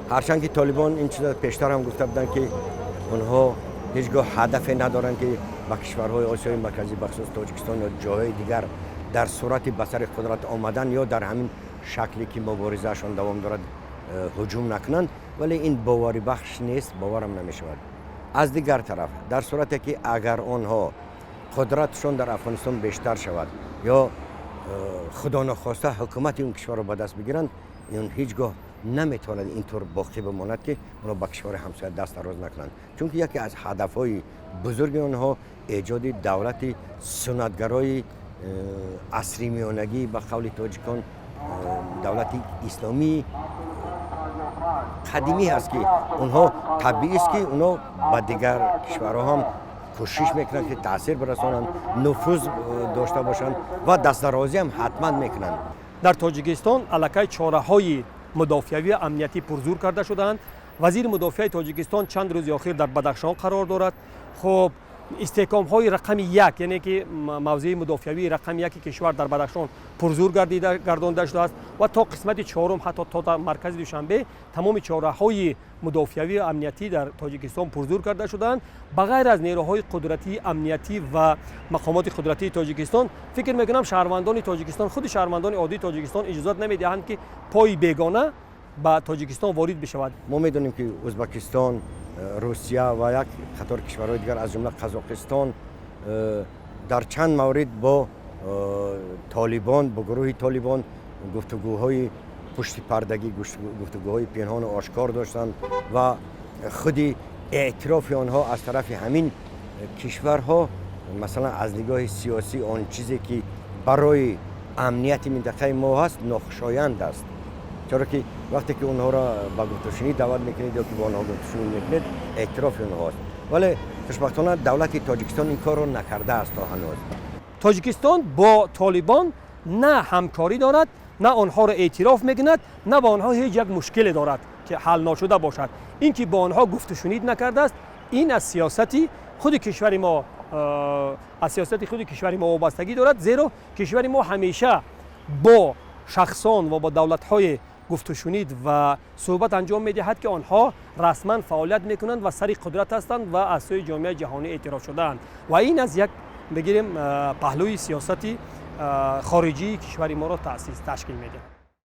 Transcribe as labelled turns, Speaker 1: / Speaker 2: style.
Speaker 1: هرچند که طالبان این چیزا پیشتر هم گفته بودن که اونها هیچگاه هدف ندارن که با کشورهای آسیای مرکزی بخصوص تاجیکستان یا جاهای دیگر در صورت به سر قدرت آمدن یا در همین شکلی که مبارزهشان دوام دارد هجوم نکنند، ولی این باوری بخش نیست، باورم نمی شود. از دیگر طرف در صورتی که اگر آنها قدرتشون در افغانستان بیشتر شود یا خدا نخواسته حکومت اون کشور را به دست بگیرند، این هیچگاه نمیتواند اینطور باقی بماند که اونا با کشور همسایه دست دراز نکنند، چون که یکی از هدفهای بزرگ آنها ایجاد دولت سنتگرای عصری میانگی به قول تاجیکان دولت اسلامی قدیمی هست که اونها طبیعی است که اونا با دیگر کشورها هم کوشش میکنند که تاثیر برسانند، نفوذ داشته باشند و دسترازی هم حتما میکنند.
Speaker 2: در تاجیکستان الکی چاره‌های مدافعی امنیتی پرزور کرده شدند. وزیر مدافع تاجیکستان چند روز اخیر در بدخشان قرار دارد. خب استحکام های رقم یک، یعنی که موضع مدافعی رقم یک کشور در بدخشان پرزور گردانده شده است و تا قسمت چهارم حتی تا مرکز دوشنبه تمام چهاره‌های مدافعی امنیتی در تاجیکستان پرزور کرده شدند. بغیر از نیروهای قدرتی امنیتی و مقامات قدرتی تاجیکستان، فکر میکنم شهروندان تاجیکستان، خود شهروندان عادی تاجیکستان اجازه نمیدهند که پای بیگانه به تاجیکستان وارد بشود.
Speaker 1: ما میدونیم که ازبکستان، روسیه و یک قطار کشورهای دیگر از جمله قزاقستان در چند مورد با طالبان، با گروه طالبان گفتگوهای پشت پردگی، گفتگوهای پنهان و آشکار داشتند و خودی اعتراف آنها از طرف همین کشورها مثلا از نگاه سیاسی آن چیزی که برای امنیت منطقه ما هست ناخوشایند است، چرا که وقتی که اونها را با گفتگوشنی دعوت میکنید یا که با اونها گفتگوشنی میکنید اعتراف اونها است، ولی خوشبختانه دولت تاجیکستان این کار را نکرده است تا هنوز.
Speaker 2: تاجیکستان با طالبان نه همکاری دارد، نه آنها را اعتراف میکند، نه با آنها هیچ یک مشکل دارد که حل نشده باشد. این که با آنها گفت و شنید نکرده است، این از سیاستی خود کشور ما وابستگی دارد، زیرا کشور ما همیشه با شخصان و با دولت‌های گفت و شنید و صحبت انجام می‌دهد که آنها رسما فعالیت می‌کنند و سر قدرت هستند و از سوی جامعه جهانی اعتراف شده‌اند و این از یک بگیریم پهلوی سیاستی خارجی کشور ما را تشکیل می‌دهد.